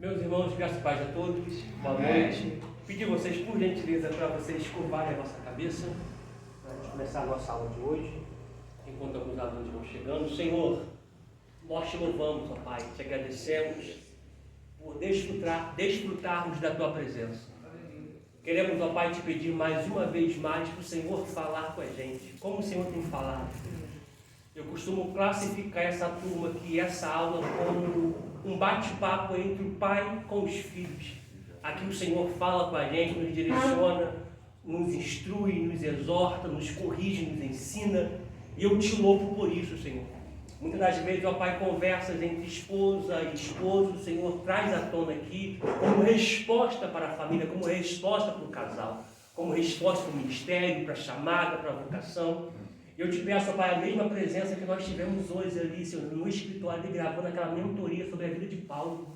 Meus irmãos, graças e paz a todos, boa noite. Pedir vocês, por gentileza, para vocês curvarem a vossa cabeça, para a gente começar a nossa aula de hoje, enquanto alguns alunos vão chegando. Senhor, nós te louvamos, ó Pai, te agradecemos por desfrutarmos da Tua presença. Queremos, ó Pai, te pedir mais uma vez mais para o Senhor falar com a gente, como o Senhor tem falado. Eu costumo classificar essa turma aqui, essa aula, como um bate-papo entre o pai com os filhos. Aqui o Senhor fala com a gente, nos direciona, nos instrui, nos exorta, nos corrige, nos ensina. E eu te louvo por isso, Senhor. Muitas das vezes, ó Pai, conversas entre esposa e esposo, o Senhor traz à tona aqui como resposta para a família, como resposta para o casal, como resposta para o ministério, para a chamada, para a vocação. Eu te peço, ó Pai, a mesma presença que nós tivemos hoje ali, Senhor, no escritório, gravando aquela mentoria sobre a vida de Paulo.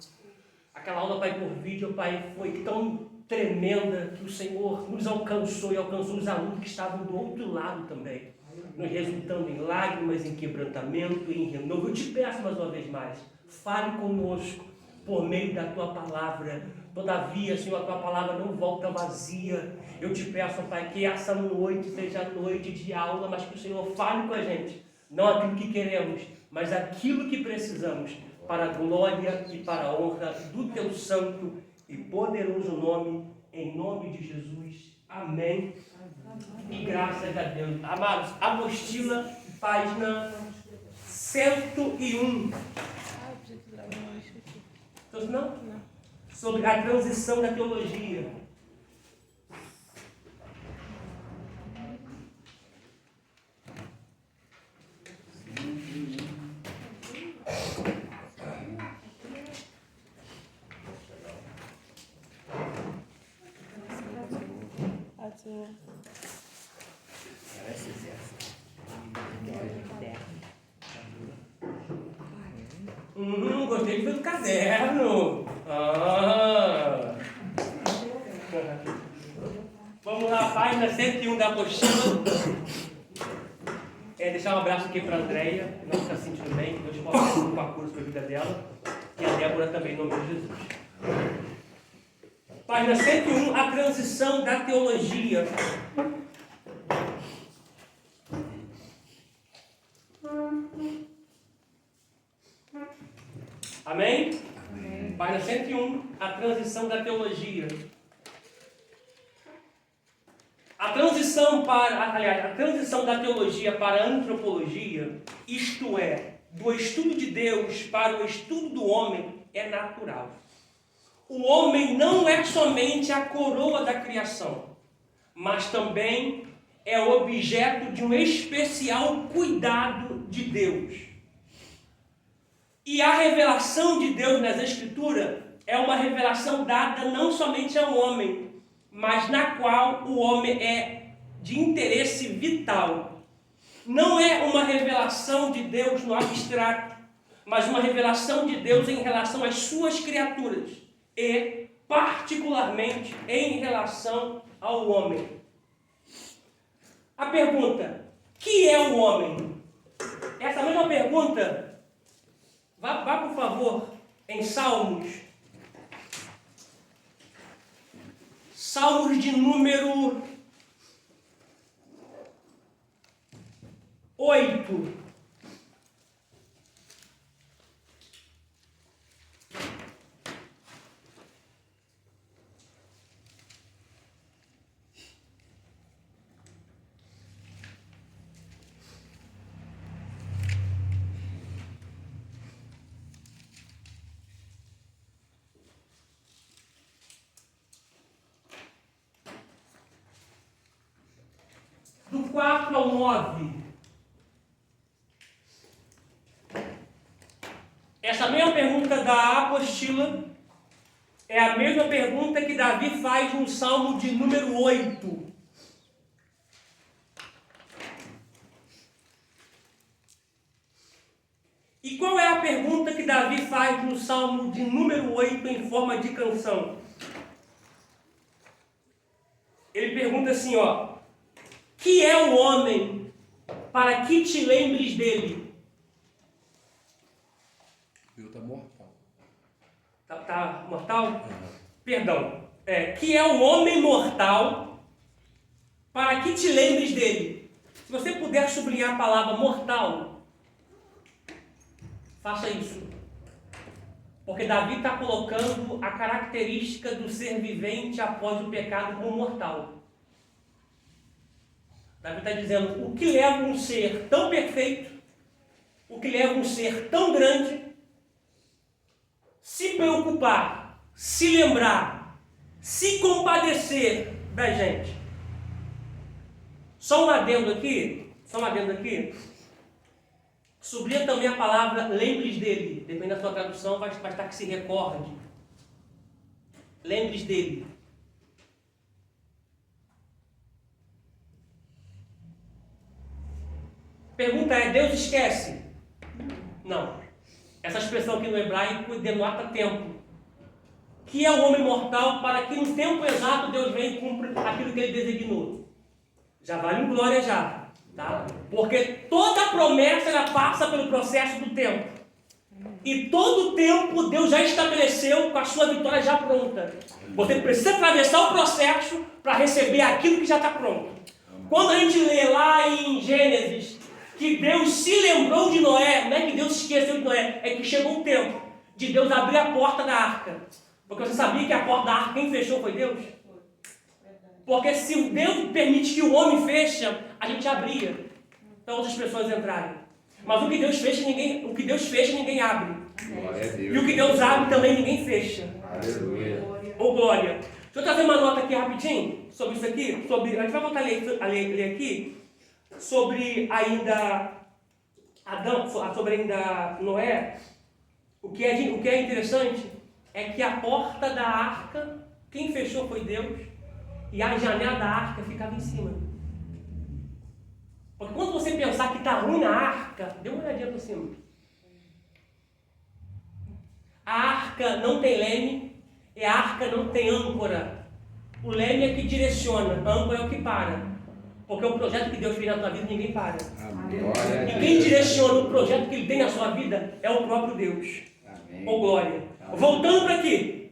Aquela aula, Pai, por vídeo, Pai, foi tão tremenda que o Senhor nos alcançou e alcançou os alunos que estavam do outro lado também, nos resultando em lágrimas, em quebrantamento, em renovo. Eu te peço mais uma vez mais, fale conosco por meio da Tua palavra. Todavia, Senhor, a Tua palavra não volta vazia. Eu te peço, Pai, que essa noite seja noite de aula, mas que o Senhor fale com a gente, não aquilo que queremos, mas aquilo que precisamos, para a glória e para a honra do Teu santo e poderoso nome, em nome de Jesus. Amém. E graças a Deus. Amados, apostila, página 101. Não? Sobre a transição da teologia. Gostei de ver o caderno. Vamos lá, página 101 da apostila. Deixar um abraço aqui para a Andréia, que não está se sentindo bem, que Deus possa ter um curso para a vida dela. E a Débora também, em nome de Jesus. Página 101, a transição da teologia. Amém? Amém. Página 101, a transição da teologia. A transição da teologia para a antropologia, isto é, do estudo de Deus para o estudo do homem, é natural. O homem não é somente a coroa da criação, mas também é objeto de um especial cuidado de Deus. E a revelação de Deus nas Escrituras é uma revelação dada não somente ao homem, mas na qual o homem é de interesse vital. Não é uma revelação de Deus no abstrato, mas uma revelação de Deus em relação às suas criaturas e, particularmente, em relação ao homem. A pergunta, que é o homem? Essa mesma pergunta, vá por favor em Salmos. Salmos de número 8. Do 4 ao 9. Essa mesma pergunta da apostila é a mesma pergunta que Davi faz no Salmo de número 8. E qual é a pergunta que Davi faz no Salmo de número 8 em forma de canção? Ele pergunta assim, ó: que é o homem para que te lembres dele? Viu, tá mortal. Tá mortal? Perdão. Que é o homem mortal, para que te lembres dele. Se você puder sublinhar a palavra mortal, faça isso. Porque Davi está colocando a característica do ser vivente após o pecado como mortal. Davi está dizendo, o que leva um ser tão perfeito, o que leva um ser tão grande, se preocupar, se lembrar, se compadecer da gente. Só um adendo aqui. Sublinha também a palavra lembre-se dele. Dependendo da sua tradução, vai estar que se recorde. Lembre-se dele. Pergunta é, Deus esquece? Não. Essa expressão aqui no hebraico denota tempo. Que é o homem mortal para que no tempo exato Deus venha e cumpra aquilo que ele designou. Já vale um glória já. Tá? Porque toda promessa ela passa pelo processo do tempo. E todo o tempo Deus já estabeleceu com a sua vitória já pronta. Você precisa atravessar o processo para receber aquilo que já está pronto. Quando a gente lê lá em Gênesis que Deus se lembrou de Noé, não é que Deus se esqueceu de Noé, é que chegou o tempo de Deus abrir a porta da arca. Porque você sabia que a porta da arca quem fechou foi Deus? Porque se Deus permite que o homem feche, a gente abria para outras pessoas entrarem. Mas o que Deus fecha, ninguém abre. E o que Deus abre também ninguém fecha. Aleluia. Ô glória. Deixa eu trazer uma nota aqui rapidinho sobre isso aqui. A gente vai voltar a ler aqui sobre ainda Adão, sobre ainda Noé. O que é interessante é que a porta da arca, quem fechou foi Deus. E a janela da arca ficava em cima. Porque quando você pensar que está ruim na arca, dê uma olhadinha por cima. A arca não tem leme e a arca não tem âncora. O leme é que direciona, a âncora é o que para. Porque o projeto que Deus fez na tua vida, ninguém para. Amém. E quem direciona o projeto que Ele tem na sua vida é o próprio Deus. Amém. Ô glória. Amém. Voltando para aqui,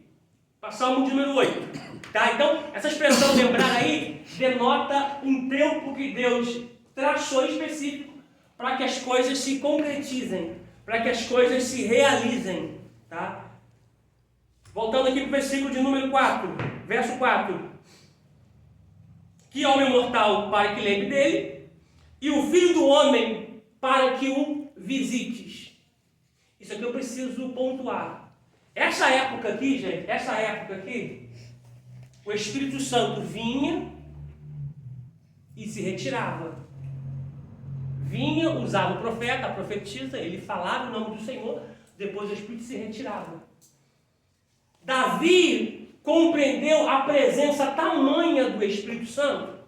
para Salmo de número 8. Tá? Então, essa expressão lembrar aí denota um tempo que Deus traçou específico para que as coisas se concretizem, para que as coisas se realizem. Tá? Voltando aqui para o versículo de número 4, verso 4. Que homem mortal para que lembre dele, e o filho do homem para que o visites. Isso aqui eu preciso pontuar. Essa época aqui, o Espírito Santo vinha e se retirava. Vinha, usava o profeta, a profetisa, ele falava o nome do Senhor, depois o Espírito se retirava. Davi compreendeu a presença tamanha do Espírito Santo,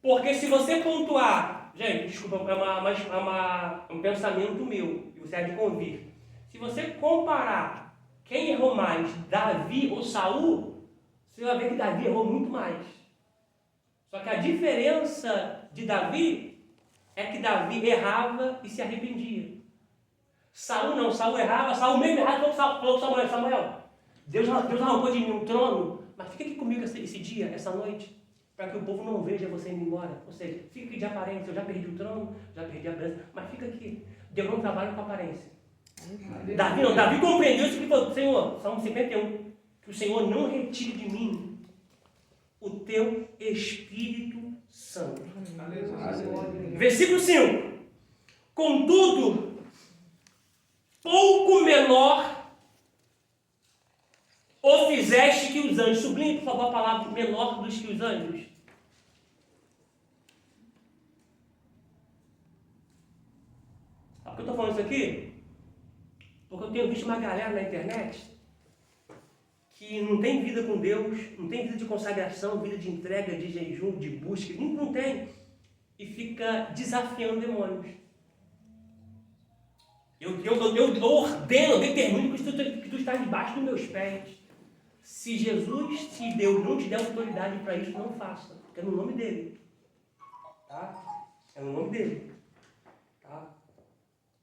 porque se você pontuar, gente, desculpa, é um pensamento meu, e você há de convir. Se você comparar quem errou mais, Davi ou Saul, você vai ver que Davi errou muito mais. Só que a diferença de Davi é que Davi errava e se arrependia. Saul não, Saul errava, Saul mesmo errava, falou com Samuel, Deus arrancou de mim um trono, mas fica aqui comigo esse dia, essa noite, para que o povo não veja você indo embora. Ou seja, fica aqui de aparência, eu já perdi o trono, já perdi a bênção, mas fica aqui. Deus não trabalha com aparência. Davi compreendeu isso que falou, Senhor, Salmo 51, que o Senhor não retire de mim o teu Espírito Santo. Aleluia. Versículo 5. Contudo, pouco menor o fizeste que os anjos. Sublinhe, por favor, a palavra menor dos que os anjos. Sabe por que eu estou falando isso aqui? Porque eu tenho visto uma galera na internet que não tem vida com Deus, não tem vida de consagração, vida de entrega, de jejum, de busca, não tem. E fica desafiando demônios. Eu ordeno, eu determino que tu estás debaixo dos meus pés. Se Jesus, se Deus não te der autoridade para isso, não faça. Porque é no nome dele. Tá? É no nome dele. Tá?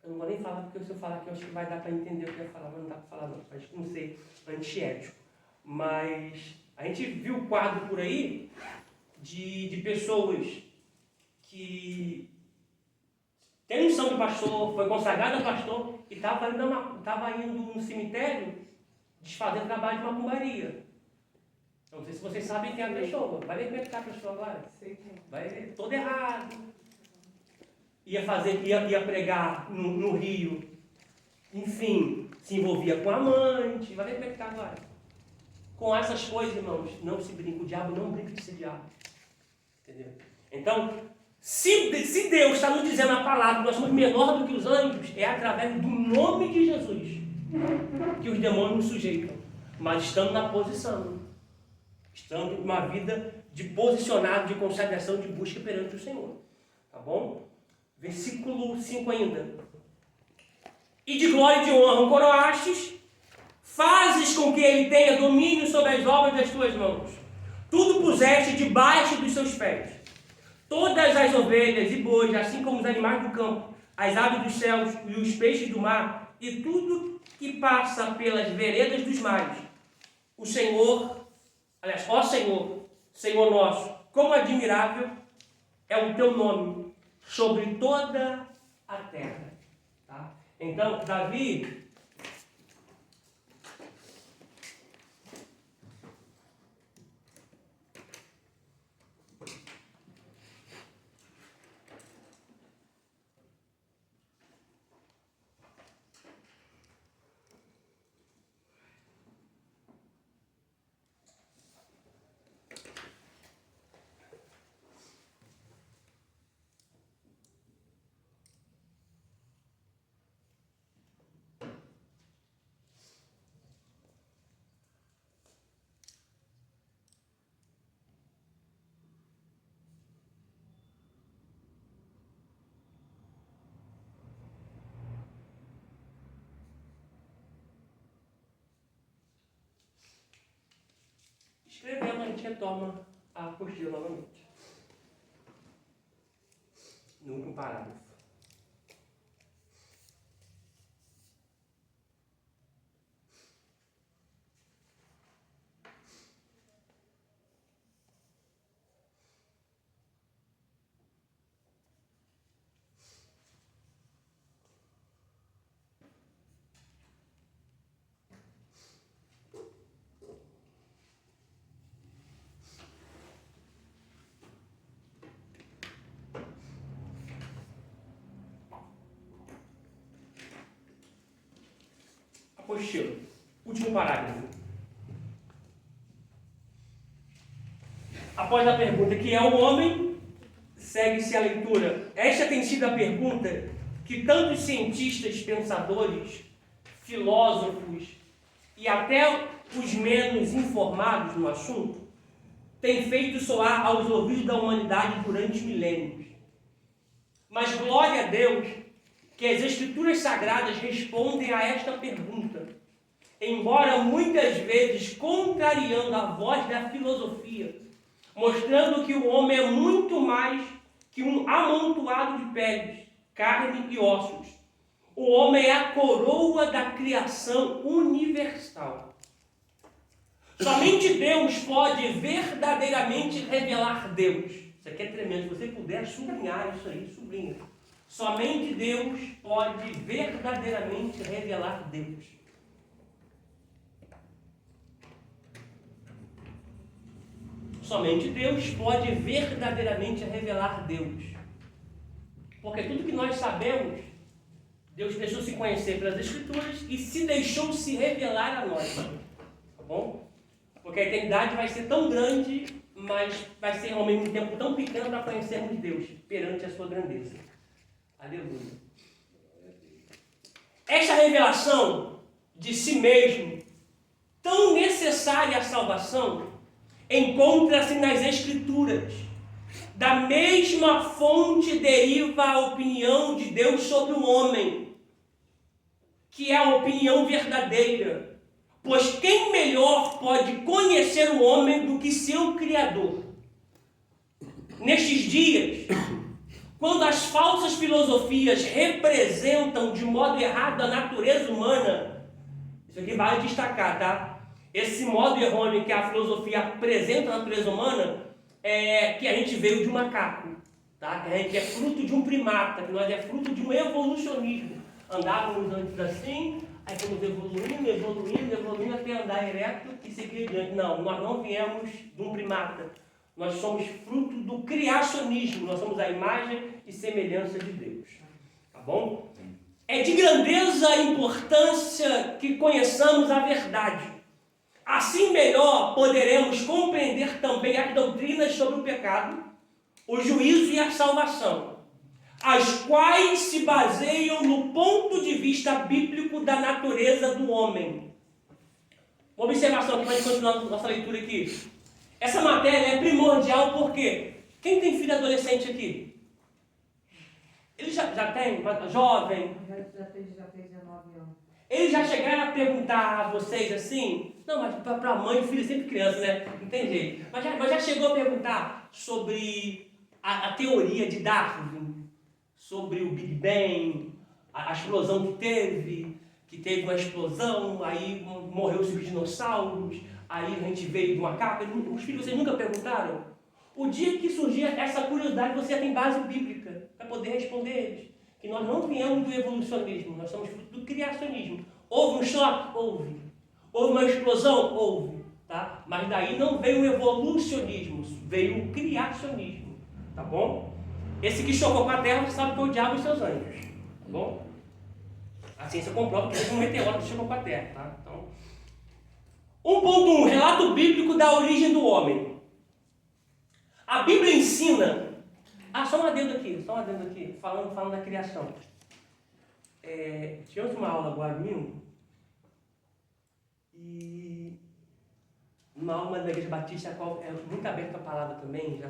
Eu não vou nem falar, porque se eu falar aqui, eu acho que vai dar para entender o que eu ia falar, mas não dá para falar não. Acho que não ser antiético. Mas a gente viu o quadro por aí de pessoas que tem unção de pastor, foi consagrado a pastor e estava indo no cemitério desfazer trabalho de macumbaria. Não sei se vocês sabem quem é a pessoa. Vai ver como é que está a pessoa agora. Vai ver, todo errado. Ia pregar no Rio. Enfim, se envolvia com amante. Vai ver como é que está agora. Com essas coisas, irmãos, não se brinca. O diabo não brinca de ser diabo. Entendeu? Então, se Deus está nos dizendo a palavra que nós somos menor do que os anjos, é através do nome de Jesus que os demônios nos sujeitam. Mas estando na posição. Estando em uma vida de posicionado, de consagração, de busca perante o Senhor. Tá bom? Versículo 5 ainda. E de glória e de honra o coroastes, fazes com que ele tenha domínio sobre as obras das tuas mãos. Tudo puseste debaixo dos seus pés. Todas as ovelhas e bois, assim como os animais do campo, as aves dos céus e os peixes do mar, e tudo que passa pelas veredas dos mares. O Senhor, aliás, ó Senhor, Senhor nosso, como admirável é o teu nome sobre toda a terra. Tá? Então, Davi escrevendo, a gente retoma a apostila novamente. No último parágrafo. Apostila. Último parágrafo. Após a pergunta que é o homem, segue-se a leitura. Esta tem sido a pergunta que tantos cientistas, pensadores, filósofos e até os menos informados no assunto têm feito soar aos ouvidos da humanidade durante milênios. Mas glória a Deus que as Escrituras Sagradas respondem a esta pergunta, embora muitas vezes contrariando a voz da filosofia, mostrando que o homem é muito mais que um amontoado de peles, carne e ossos. O homem é a coroa da criação universal. Somente Deus pode verdadeiramente revelar Deus. Isso aqui é tremendo. Se você puder sublinhar isso aí, sublinha. Somente Deus pode verdadeiramente revelar Deus. Somente Deus pode verdadeiramente revelar Deus. Porque tudo que nós sabemos, Deus deixou se conhecer pelas Escrituras e se deixou se revelar a nós. Tá bom? Porque a eternidade vai ser tão grande, mas vai ser ao mesmo tempo tão pequeno para conhecermos Deus perante a sua grandeza. Aleluia. Esta revelação de si mesmo, tão necessária à salvação, encontra-se nas Escrituras. Da mesma fonte deriva a opinião de Deus sobre o homem, que é a opinião verdadeira. Pois quem melhor pode conhecer o homem do que seu Criador? Nestes dias, quando as falsas filosofias representam de modo errado a natureza humana, isso aqui vale destacar, tá? Esse modo errôneo que a filosofia apresenta a natureza humana é que a gente veio de um macaco, tá? Que a gente é fruto de um primata, que nós é fruto de um evolucionismo. Andávamos antes assim, aí fomos evoluindo até andar ereto e seguir adiante. Não, nós não viemos de um primata. Nós somos fruto do criacionismo, nós somos a imagem e semelhança de Deus. Tá bom? É de grandeza a importância que conheçamos a verdade. Assim melhor poderemos compreender também as doutrinas sobre o pecado, o juízo e a salvação, as quais se baseiam no ponto de vista bíblico da natureza do homem. Uma observação aqui para a gente continuar nossa leitura aqui. Essa matéria é primordial porque quem tem filho adolescente aqui? Ele já tem? Jovem? Já fez 19 anos. Eles já chegaram a perguntar a vocês assim? Não, mas para mãe e filho sempre criança, né? Não tem jeito. Mas já chegou a perguntar sobre a teoria de Darwin? Sobre o Big Bang? A explosão que teve uma explosão, aí morreu-se os dinossauros, aí a gente veio do macaco. Os filhos, vocês nunca perguntaram? O dia que surgir essa curiosidade, você tem base bíblica para poder responder eles. Que nós não viemos do evolucionismo, nós somos fruto do criacionismo. Houve um choque? Houve. Houve uma explosão? Houve. Tá? Mas daí não veio o evolucionismo, veio o criacionismo. Tá bom? Esse que chocou com a Terra, você sabe que foi o diabo e seus anjos. Tá bom? A ciência comprova que teve um meteoro que chocou com a Terra. Tá? Então, 1.1. Relato bíblico da origem do homem. A Bíblia ensina... só um adendo aqui, falando da criação. Tivemos uma aula agora domingo, e uma aula da Igreja Batista, a qual é muito aberta a palavra também, já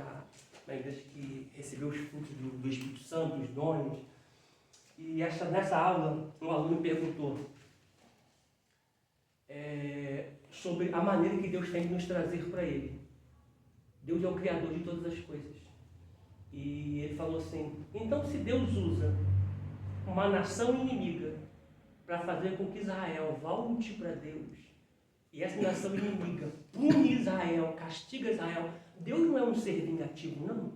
uma igreja que recebeu os frutos do Espírito Santo, os dons. E nessa aula, um aluno perguntou sobre a maneira que Deus tem de nos trazer para Ele. Deus é o Criador de todas as coisas. E ele falou assim, então se Deus usa uma nação inimiga para fazer com que Israel volte para Deus, e essa nação inimiga pune Israel, castiga Israel, Deus não é um ser vingativo, não?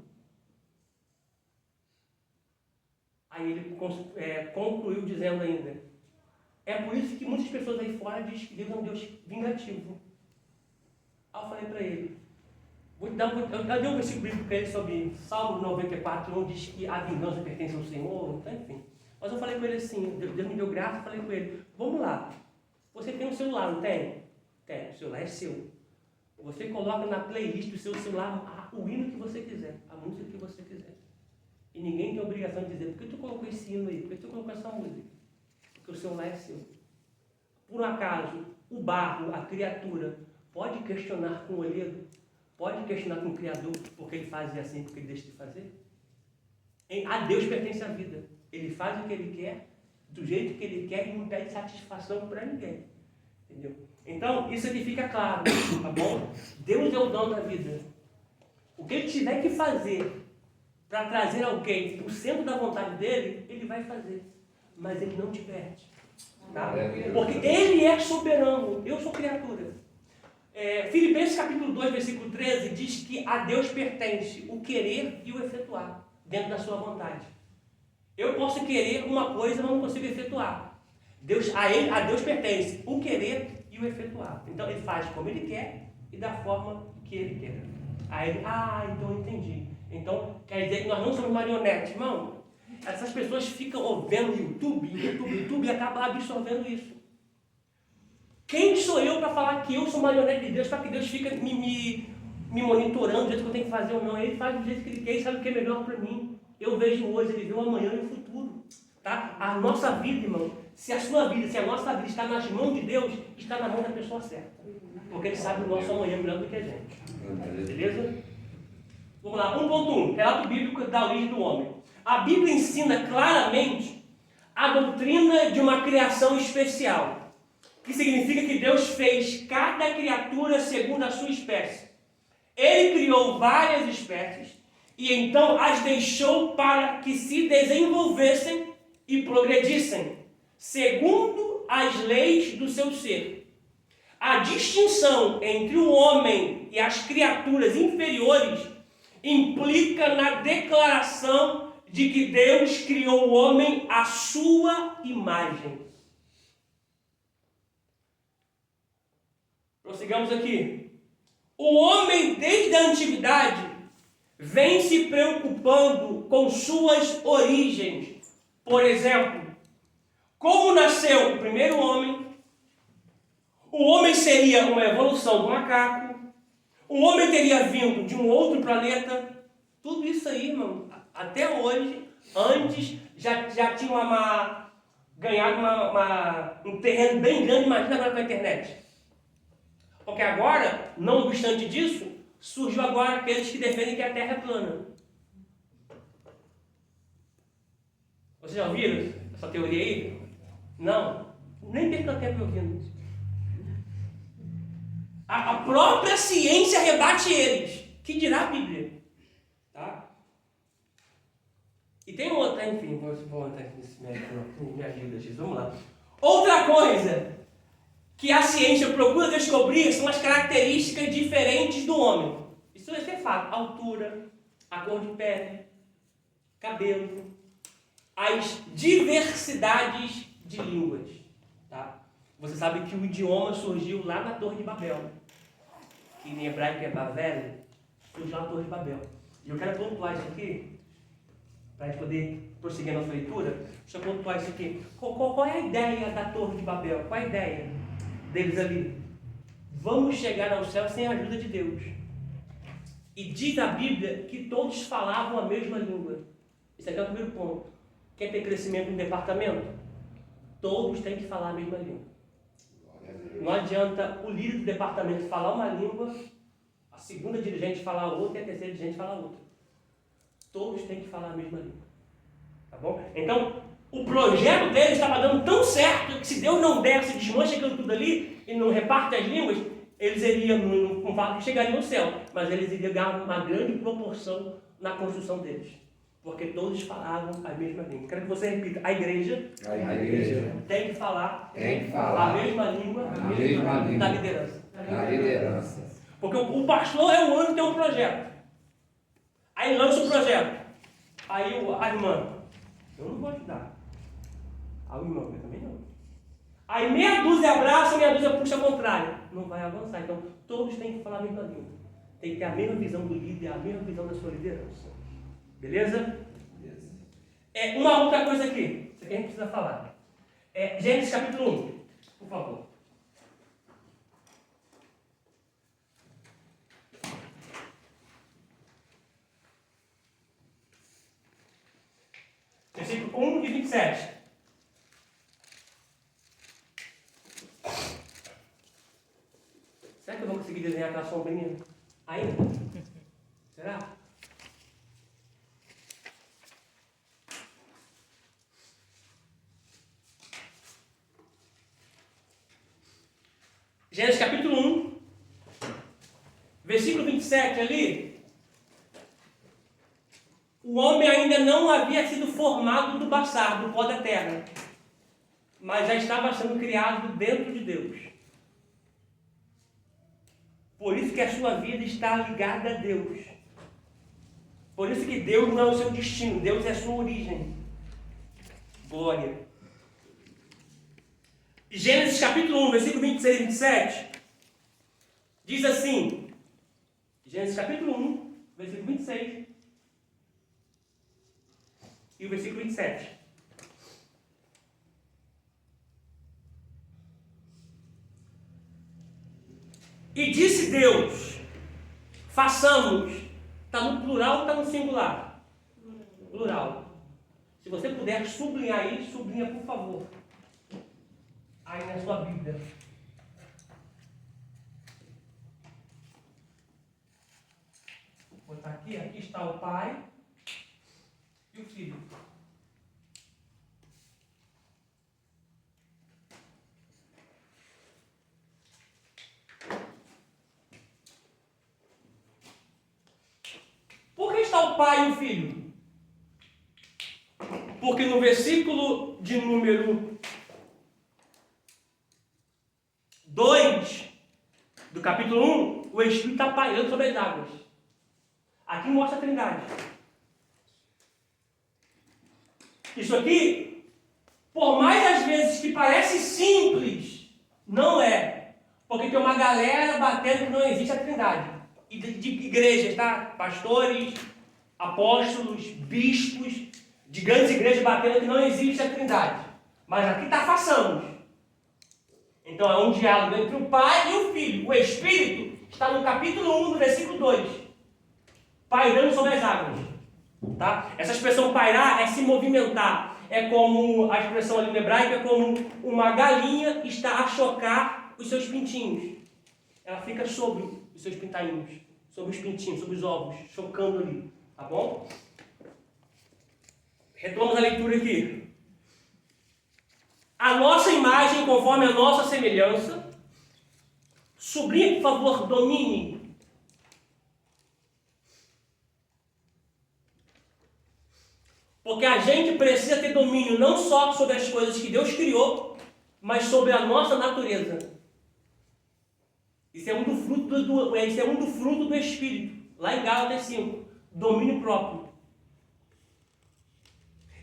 Aí ele concluiu dizendo ainda, é por isso que muitas pessoas aí fora dizem que Deus é um Deus vingativo. Aí eu falei para ele, eu dei um versículo bíblico para ele sobre Salmo 94, onde diz que a vingança pertence ao Senhor, então, enfim. Mas eu falei com ele assim, Deus me deu graça, eu falei com ele, vamos lá, você tem um celular, não tem? Tem, o celular é seu. Você coloca na playlist do seu celular o hino que você quiser, a música que você quiser. E ninguém tem a obrigação de dizer, por que tu colocou esse hino aí? Por que tu colocou essa música? Porque o celular é seu. Por um acaso, o barro, a criatura, pode questionar com o olheiro? Pode questionar com o Criador porque ele faz assim, porque ele deixa de fazer? A Deus pertence a vida. Ele faz o que ele quer, do jeito que ele quer e não pede satisfação para ninguém. Entendeu? Então, isso aqui fica claro, tá bom? Deus é o dono da vida. O que ele tiver que fazer para trazer alguém para o centro da vontade dele, ele vai fazer. Mas ele não te perde. Tá? Porque ele é soberano, eu sou criatura. Filipenses capítulo 2, versículo 13, diz que a Deus pertence o querer e o efetuar, dentro da sua vontade. Eu posso querer uma coisa, mas não consigo efetuar. A Deus pertence o querer e o efetuar. Então ele faz como ele quer e da forma que ele quer. Aí ele, então eu entendi. Então quer dizer que nós não somos marionetes, irmão. Essas pessoas ficam vendo YouTube e acabam absorvendo isso. Quem sou eu para falar que eu sou marionete de Deus, para que Deus fica me monitorando do jeito que eu tenho que fazer ou não? Ele faz do jeito que ele quer e sabe o que é melhor para mim. Eu vejo hoje, ele vê o amanhã e o futuro. Tá? A nossa vida, irmão, se a nossa vida está nas mãos de Deus, está na mão da pessoa certa. Porque ele sabe o nosso amanhã melhor do que a gente. Beleza? Vamos lá, 1.1, relato bíblico da origem do homem. A Bíblia ensina claramente a doutrina de uma criação especial, que significa que Deus fez cada criatura segundo a sua espécie. Ele criou várias espécies e então as deixou para que se desenvolvessem e progredissem, segundo as leis do seu ser. A distinção entre o homem e as criaturas inferiores implica na declaração de que Deus criou o homem à sua imagem. Prossigamos aqui. O homem, desde a antiguidade, vem se preocupando com suas origens. Por exemplo, como nasceu o primeiro homem? O homem seria uma evolução do macaco? O homem teria vindo de um outro planeta? Tudo isso aí, irmão, até hoje, antes, já tinha ganhado um terreno bem grande, imagina agora com a internet. Porque agora, não obstante disso, surgiu agora aqueles que defendem que a Terra é plana. Vocês já ouviram essa teoria aí? Não. Nem perca tempo ouvindo. A própria ciência rebate eles. Que dirá a Bíblia? Tá? E tem outra, enfim, vou entrar nesse médico, me ajuda, Jesus. Vamos lá. Outra coisa que a ciência procura descobrir são as características diferentes do homem. Isso vai ser fato. Altura, a cor de pele, cabelo, as diversidades de línguas. Tá? Você sabe que o idioma surgiu lá na Torre de Babel. Que em hebraico é Babel, surgiu lá na Torre de Babel. E eu quero pontuar isso aqui, para a gente poder prosseguir a nossa leitura. Deixa eu pontuar isso aqui. Qual é a ideia da Torre de Babel? Qual é a ideia deles ali? Vamos chegar ao céu sem a ajuda de Deus. E diz a Bíblia que todos falavam a mesma língua. Esse aqui é o primeiro ponto. Quer ter crescimento no departamento? Todos têm que falar a mesma língua. Não adianta o líder do departamento falar uma língua, a segunda dirigente falar outra e a terceira dirigente falar outra. Todos têm que falar a mesma língua. Tá bom? Então, o projeto deles estava dando tão certo que se Deus não desse, desmancha aquilo tudo ali e não reparte as línguas, eles iriam, não falo que chegariam no céu, mas eles iriam ganhar uma grande proporção na construção deles. Porque todos falavam a mesma língua. Quero que você repita. A igreja tem que falar a mesma língua da liderança. Porque o pastor é o único que tem um projeto. Aí lança o projeto. Aí a irmã, eu não vou ajudar. Aí o irmão, eu também não. Aí meia dúzia abraça, meia dúzia puxa ao contrário. Não vai avançar. Então todos têm que falar a mesma língua. Tem que ter a mesma visão do líder, a mesma visão da sua liderança. Beleza? Uma outra coisa aqui. Isso aqui a gente precisa falar. Gênesis capítulo 1, por favor. Versículo 1 e 27. Será que eu vou conseguir desenhar aquela sombrinha ainda? Será? Gênesis capítulo 1, versículo 27 ali. O homem ainda não havia sido formado do bastardo, do pó da terra, mas já estava sendo criado dentro de Deus. Por isso que a sua vida está ligada a Deus. Por isso que Deus não é o seu destino, Deus é a sua origem. Glória. Gênesis capítulo 1, versículo 26 e 27, diz assim, Gênesis capítulo 1, versículo 26 e o versículo 27. E disse Deus, façamos, está no plural ou está no singular? Plural. Se você puder sublinhar isso, sublinha por favor. Aí na sua Bíblia. Vou botar aqui está o Pai e o Filho. Por que está o o Pai e o Filho? Porque no versículo de número 2 do capítulo 1, o Espírito está pairando sobre as águas. Aqui mostra a Trindade. Isso aqui, por mais às vezes que parece simples, não é. Porque tem uma galera batendo que não existe a Trindade. E de igrejas, tá? Pastores, apóstolos, bispos, de grandes igrejas batendo que não existe a Trindade. Mas aqui está façamos. Então é um diálogo entre o Pai e o Filho. O Espírito está no capítulo 1, no versículo 2. Pairando sobre as águas. Tá? Essa expressão pairar é se movimentar. É como, a expressão ali no hebraico é como uma galinha está a chocar os seus pintinhos. Ela fica sobre os seus pintainhos, sobre os pintinhos, sobre os ovos, chocando ali. Tá bom? Retomamos a leitura aqui. A nossa imagem conforme a nossa semelhança. Sublinhe, por favor, domine. Porque a gente precisa ter domínio não só sobre as coisas que Deus criou, mas sobre a nossa natureza. Isso é um do fruto do Espírito. Lá em Gálatas 5. Domínio próprio.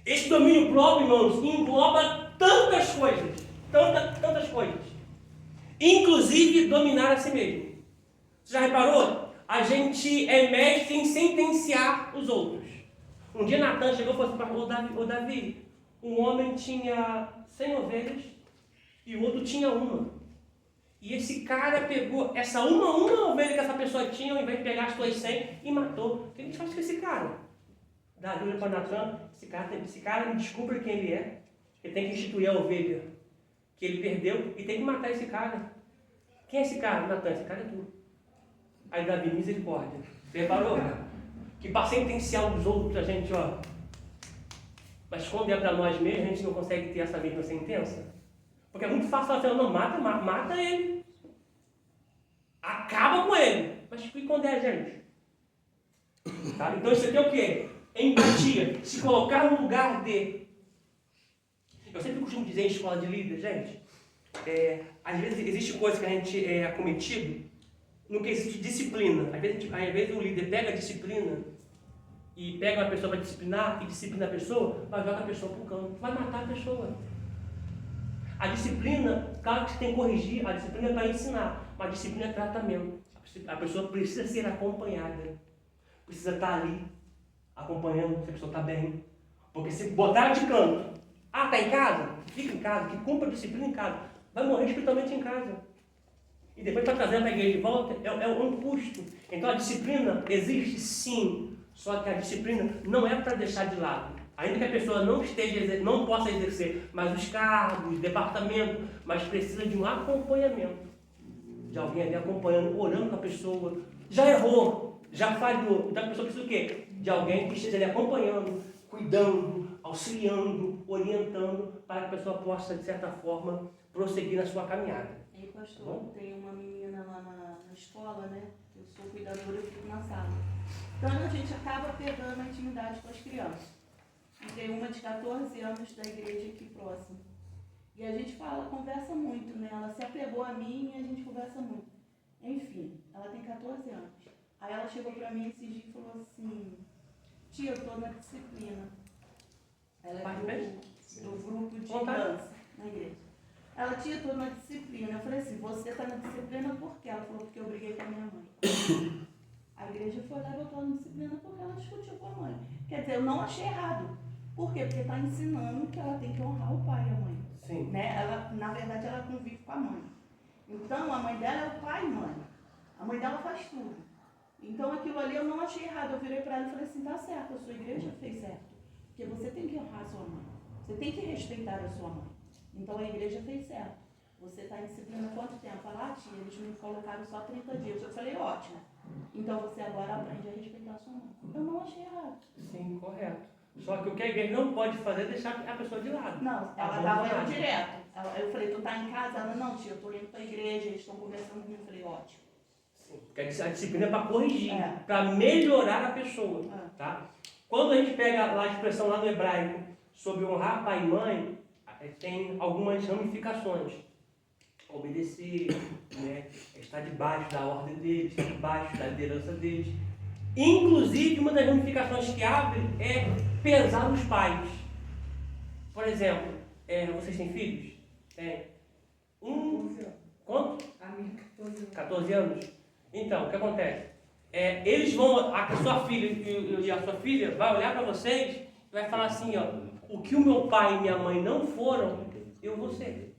Esse domínio próprio, irmãos, engloba tantas coisas. Tantas coisas. Inclusive dominar a si mesmo. Você já reparou? A gente é mestre em sentenciar os outros. Um dia Natan chegou e falou assim para Davi, um homem tinha 100 ovelhas e o outro tinha uma. E esse cara pegou essa uma ovelha que essa pessoa tinha, ao invés de pegar as suas 100, e matou. O que a gente faz com esse cara? Davi olha para Natan, esse cara me desculpa quem ele é. Ele tem que instituir a ovelha que ele perdeu e tem que matar esse cara. Quem é esse cara? Natan, esse cara é tu. Aí Davi, misericórdia. Você reparou? Que para sentenciar os outros a gente, ó. Mas quando é para nós mesmos, a gente não consegue ter essa mesma sentença. Porque é muito fácil falar assim, não, mata ele. Acaba com ele. Mas e quando é a gente? Tá? Então isso aqui é o quê? Empatia. Se colocar no lugar de. Eu sempre costumo dizer em escola de líder, gente, às vezes existe coisa que a gente é acometido no que existe disciplina. Às vezes o líder pega a disciplina e pega uma pessoa para disciplinar e disciplina a pessoa, mas joga a pessoa para o canto. Vai matar a pessoa. A disciplina, claro que você tem que corrigir, a disciplina é para ensinar, mas a disciplina é tratamento. A pessoa precisa ser acompanhada. Precisa estar ali, acompanhando se a pessoa está bem. Porque se botar de canto, está em casa? Fica em casa, que cumpra a disciplina em casa. Vai morrer espiritualmente em casa. E depois para trazer para a igreja de volta, é um custo. Então a disciplina existe sim, só que a disciplina não é para deixar de lado. Ainda que a pessoa não possa exercer mais os cargos, departamento, mas precisa de um acompanhamento. De alguém ali acompanhando, orando com a pessoa. Já errou, já falhou. Então a pessoa precisa o quê? De alguém que esteja ali acompanhando, cuidando, auxiliando, orientando, para que a pessoa possa, de certa forma, prosseguir na sua caminhada. E pastor, tem uma menina lá na escola, né? Eu sou cuidadora, eu fico na sala. Então a gente acaba pegando a intimidade com as crianças. E tem uma de 14 anos da igreja aqui próxima. E a gente conversa muito, né? Ela se apegou a mim e a gente conversa muito. Enfim, ela tem 14 anos. Aí ela chegou pra mim esse dia e falou assim, tia, eu tô na disciplina. Ela é do grupo de dança na igreja. Ela, tia, eu tô na disciplina. Eu falei assim, você tá na disciplina por quê? Ela falou, porque eu briguei com a minha mãe. A igreja foi lá e botou na disciplina porque ela discutiu com a mãe. Quer dizer, eu não achei errado. Por quê? Porque está ensinando que ela tem que honrar o pai e a mãe. Sim. Né? Ela, na verdade, ela convive com a mãe. Então, a mãe dela é o pai e mãe. A mãe dela faz tudo. Então, aquilo ali eu não achei errado. Eu virei para ela e falei assim, tá certo, a sua igreja fez certo. Porque você tem que honrar a sua mãe. Você tem que respeitar a sua mãe. Então, a igreja fez certo. Você está em disciplina há quanto tempo? Ela, tia, eles me colocaram só 30 dias. Eu falei, ótimo. Então, você agora aprende a respeitar a sua mãe. Eu não achei errado. Sim, correto. Só que o que a igreja não pode fazer é deixar a pessoa de lado. Não, ela dava eu direto. Eu falei, tu tá em casa? Ela, não, tia, eu tô indo pra igreja, eles estão conversando comigo. Eu falei, ótimo. Porque a disciplina é para corrigir, É. para melhorar a pessoa. É. Tá? Quando a gente pega lá a expressão lá no hebraico sobre honrar pai e mãe, tem algumas ramificações. Obedecer, né? Estar debaixo da ordem deles, estar debaixo da liderança deles. Inclusive, uma das ramificações que abre é pesar os pais. Por exemplo, vocês têm filhos? Tem. Quanto? A minha 14 anos. 14 anos? Então, o que acontece? Eles vão, a sua filha e a sua filha vai olhar para vocês e vai falar assim, ó, o que o meu pai e minha mãe não foram, eu vou ser.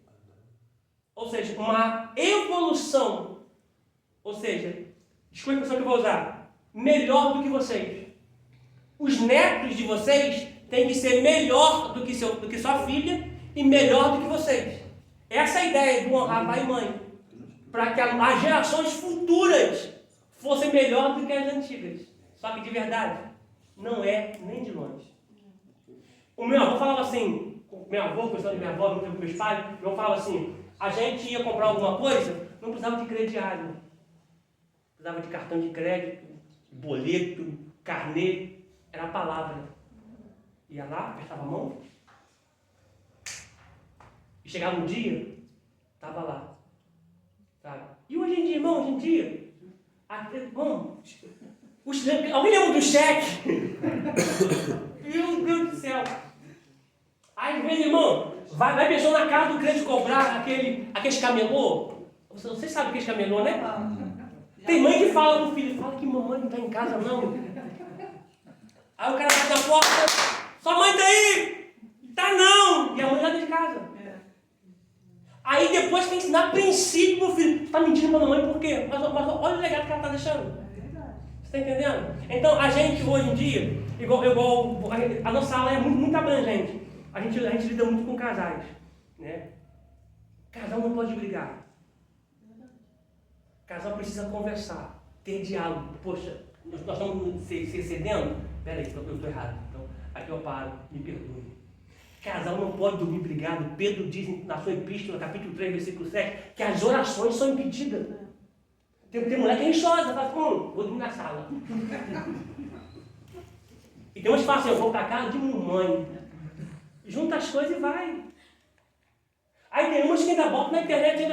Ou seja, uma evolução. Ou seja, desculpa a expressão que eu vou usar, melhor do que vocês. Os netos de vocês têm que ser melhor do que sua filha e melhor do que vocês. Essa é a ideia do honrar pai e mãe. Para que as gerações futuras fossem melhor do que as antigas. Só que de verdade, não é nem de longe. O meu avô falava assim, meu avô, conversando com minha avó, com meus pais, meu avô falava assim, a gente ia comprar alguma coisa, não precisava de crediário. Precisava de cartão de crédito, boleto, carnê, era a palavra. Ia lá, apertava a mão, e chegava um dia, estava lá. Sabe? E hoje em dia, irmão, hoje em dia, irmão, alguém lembra do cheque? Meu Deus do céu! Às vezes, irmão, vai pessoa na casa do crente cobrar aqueles camelô. Vocês sabem aqueles camelô, né? Tem mãe que fala pro filho, fala que mamãe não está em casa, não. Aí o cara bate na porta, sua mãe tá aí! Tá não! E a mãe lá dentro de casa. Aí depois tem que ensinar princípio pro filho. Você está mentindo para a mamãe por quê? Mas olha o legado que ela está deixando. Você está entendendo? Então a gente hoje em dia, igual a nossa aula é muito abrangente. A gente lida muito com casais. Né? Casal não pode brigar. Casal precisa conversar, ter diálogo. Poxa, nós estamos se excedendo? Peraí, eu estou errado. Então, aqui eu paro, me perdoe. Casal não pode dormir brigado. Pedro diz na sua epístola, capítulo 3, versículo 7, que as orações são impedidas. Tem mulher que é rixosa, fala assim, vou dormir na sala. E tem uns que falam assim, eu vou para casa de mamãe. Junta as coisas e vai. Aí tem umas que ainda botam na internet,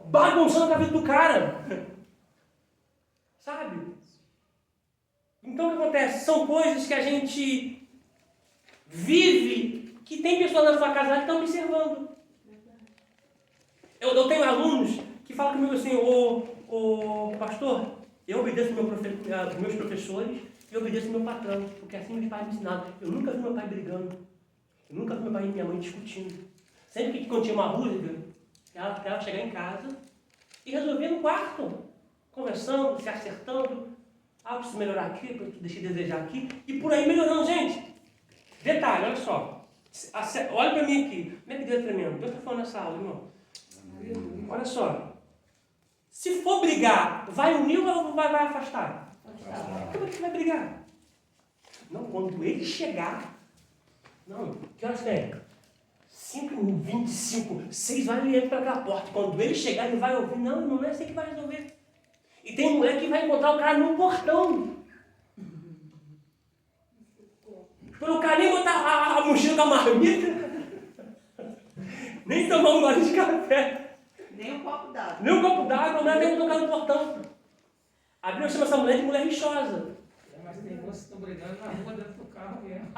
bagunçando a vida do cara. Sabe? Então o que acontece? São coisas que a gente vive, que tem pessoas na sua casa que estão observando. Eu tenho alunos que falam comigo assim, ô pastor, eu obedeço meus professores e obedeço meu patrão, porque assim meus pais me ensinaram. Eu nunca vi meu pai brigando. Eu nunca vi meu pai e minha mãe discutindo. Sempre que quando tinha uma rusga, ela chegar em casa e resolver no quarto, conversando, se acertando. Preciso melhorar aqui, deixei de desejar aqui, e por aí melhorando, gente. Detalhe, olha só. Olha para mim aqui. Como é que Deus é tremendo? Deus está falando nessa aula, irmão. Olha só. Se for brigar, vai unir ou vai afastar? Como é que vai brigar? Não, quando ele chegar. Não, que horas tem? 5h25, 6 horas ele entra pela porta. Quando ele chegar, ele vai ouvir. Não é assim que vai resolver. E tem mulher que vai encontrar o cara no portão. Para o cara nem botar a mochila com a marmita, nem tomar um gole de café. Nem um copo d'água. Nem um copo d'água, a mulher tem que tocar no portão. A Bíblia chama essa mulher de mulher rixosa. Mas tem moças que estão brigando na rua dentro do carro mesmo.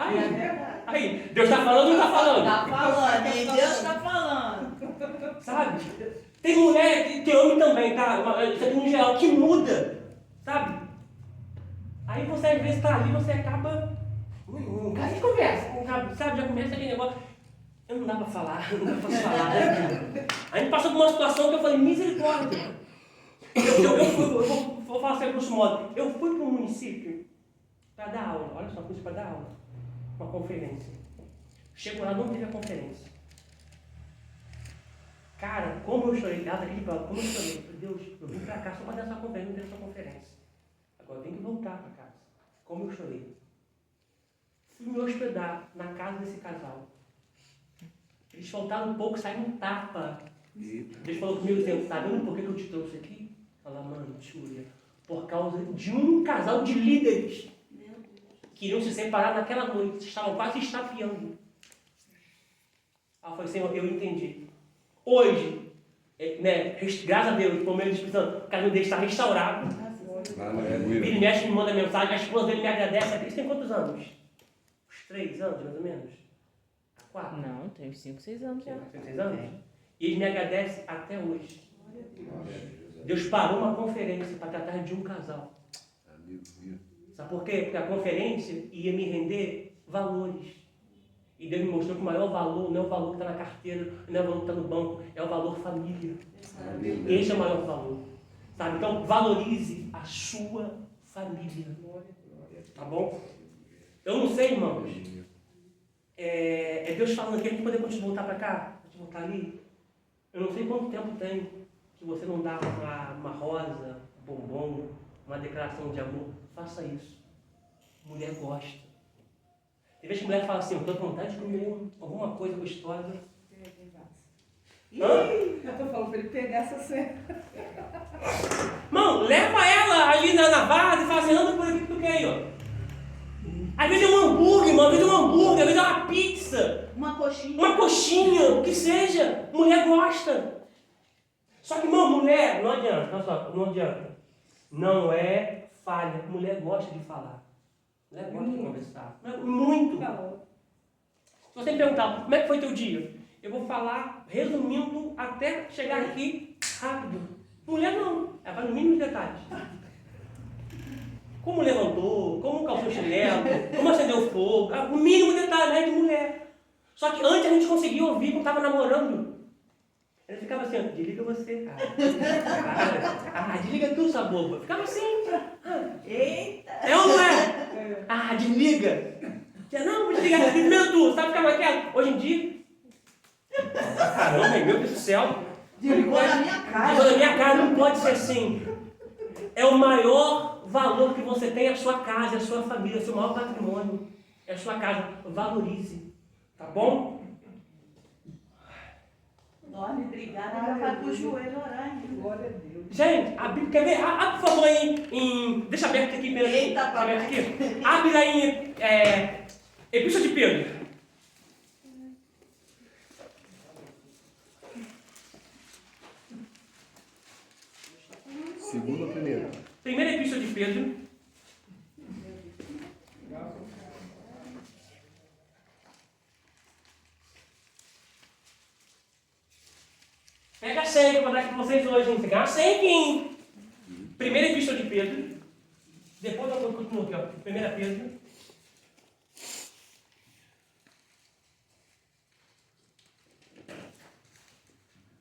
Aí, Deus está falando ou não está falando? Está falando, hein? Deus está falando. Sabe? Tem mulher, tem homem também, tá? Isso aqui no geral, que muda. Sabe? Aí você às vezes está ali, você acaba... Um cara de conversa, sabe? Já começa aquele negócio. Eu não dá para falar, não dá para falar. A gente passou por uma situação que eu falei, misericórdia. Eu vou falar assim, grosso modo. Eu fui para um município para dar aula. Olha só, fui para dar aula. Uma conferência. Chego lá, não teve a conferência. Cara, como eu chorei. Ela aqui de prova, como eu chorei. Eu falei, Deus, eu vim para cá só para dar essa conferência, não teve essa conferência. Agora eu tenho que voltar para casa. Como eu chorei. Fui me hospedar na casa desse casal. Eles faltaram um pouco, saíram um tapa. Deus falou comigo assim, tá vendo por que eu te trouxe aqui? Fala, mano, te por causa de um casal de líderes Meu Deus. que iriam se separar naquela noite, estavam quase se estapeando. Aí eu falei, Senhor, eu entendi. Hoje, né, graças a Deus, por meio do Espírito Santo, o caminho dele está restaurado. Ele mexe, me manda mensagem, a esposa dele me agradece. Eles têm quantos anos? Uns 3 anos, mais ou menos? 4? Não, tem uns 5, 6 anos já. Tem 6 anos? E eles me agradecem até hoje. Deus parou uma conferência para tratar de um casal. Sabe por quê? Porque a conferência ia me render valores. E Deus me mostrou que o maior valor não é o valor que está na carteira, não é o valor que está no banco, é o valor família. Esse é o maior valor. Sabe? Então, valorize a sua família. Tá bom? Eu não sei, irmãos. É Deus falando aqui, a gente poder voltar para cá, a gente voltar ali. Eu não sei quanto tempo tem que você não dá uma rosa, um bombom, uma declaração de amor. Faça isso. Mulher gosta. Tem vezes que a mulher fala assim, eu estou com vontade de comer alguma coisa gostosa. Eu tô falando pra ele pegar essa cena. Mão, leva ela ali na base e fala assim, anda por aqui que tu quer aí, ó. Às vezes é um hambúrguer, mano, às vezes é um hambúrguer, às vezes é uma pizza. Uma coxinha, o que seja. Mulher gosta. Só que, irmão, mulher, não adianta, olha só, não adianta. Não é falha. Mulher gosta de falar. Mulher gosta de conversar. Muito. Se você me perguntar, como é que foi teu dia? Eu vou falar, resumindo, até chegar aqui, rápido. Mulher não. Ela vai no mínimo detalhes. Como levantou, como calçou o chinelo, como acendeu o fogo. O mínimo detalhe é de mulher. Só que antes a gente conseguia ouvir quando estava namorando. Ele ficava assim, desliga você, cara. Desliga tu, sua boba. Ficava assim. Eita! É ou não é? Desliga. Não, vou desligar. Primeiro tu, sabe ficar mais quieto? Hoje em dia. Caramba, meu Deus do céu. Desligou na minha cara. Desligou na minha cara, não pode ser assim. É o maior valor que você tem, a sua casa, a sua família, o seu maior patrimônio. É a sua casa. Valorize. Tá bom? Dorme, brigada, ainda vai pro joelho orar ainda. Glória a Deus. Gente, a Bíblia, quer ver? Abre, por favor, aí deixa aberto aqui. Eita, deixa aberto aqui. Abre aí em Epístola de Pedro. Segunda ou primeira? Primeira Epístola de Pedro. Pega a senha que eu vou dar aqui para vocês hoje, hein? Pegar uma senha aqui, hein? Primeira Epístola de Pedro. Depois eu continuo aqui, ó. Primeira Pedro.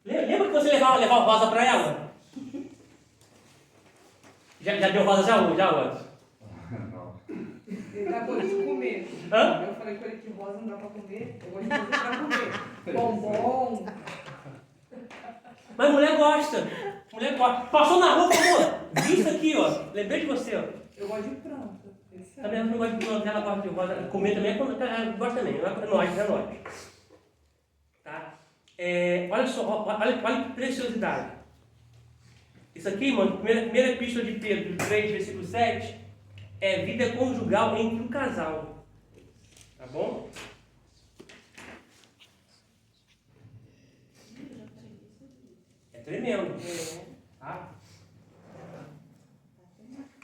Lembra que você levava rosa para ela? Já deu rosa já hoje? Não. Ele dá coisa de comer. Hã? Eu falei com ele que rosa não dá pra comer. Eu gosto de coisa pra comer. Bombom. Mas mulher gosta. Mulher gosta. Passou na rua, pô. Vi isso aqui, ó. Lembrei de você, ó. Eu gosto de planta. Esse é. Também ela não gosta de planta, ela gosta de rosa. Comer também, ela gosta também. É nós. Tá? Olha só, olha que preciosidade. Isso aqui, mano, primeira epístola de Pedro 3, versículo 7, é vida conjugal entre o casal. Tá bom? É tremendo. Tá?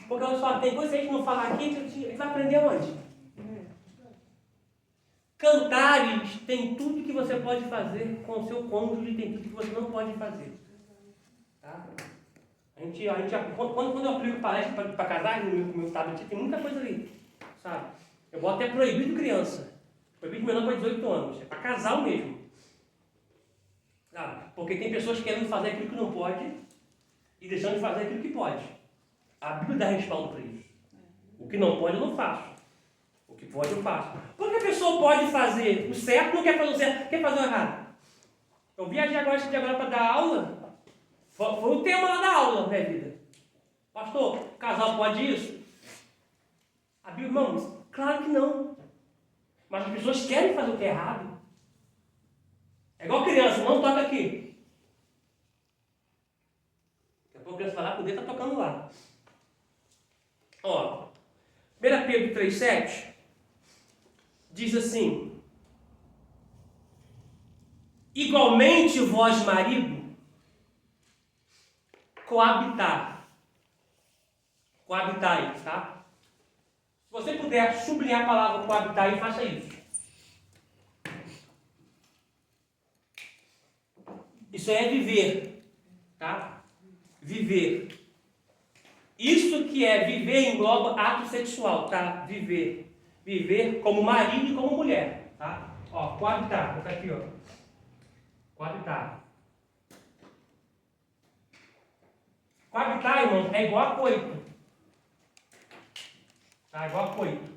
Porque olha só, tem coisa que a gente não falar aqui, a gente vai aprender onde? Cantares tem tudo que você pode fazer com o seu cônjuge, tem tudo que você não pode fazer. Tá? Quando eu aplico palestra para casais no meu tablet, tem muita coisa ali. Sabe? Eu boto até proibido criança. Proibido menor para 18 anos. É para casal mesmo. Sabe? Porque tem pessoas querendo fazer aquilo que não pode e deixando de fazer aquilo que pode. A Bíblia dá respaldo para isso. O que não pode eu não faço. O que pode eu faço. Porque a pessoa pode fazer o certo, não quer fazer o certo, quer fazer o errado. Eu viajei agora para dar aula. Foi o tema lá da aula, né, vida? Pastor, casal pode isso? A Bíblia, irmãos, claro que não. Mas as pessoas querem fazer o que é errado. É igual criança, não toca aqui. Daqui a pouco a criança vai lá, o dedo está tocando lá. Ó, 1 Pedro 3,7 diz assim: igualmente vós, marido, coabitai, tá? Se você puder sublinhar a palavra coabitai, faça isso. Isso é viver, tá? Viver. Isso que é viver engloba ato sexual, tá? Viver. Viver como marido e como mulher, tá? Ó, coabitar, vou botar aqui, ó. Coabitar. Coabitar, irmão, é igual a coito. Tá? Igual a coito.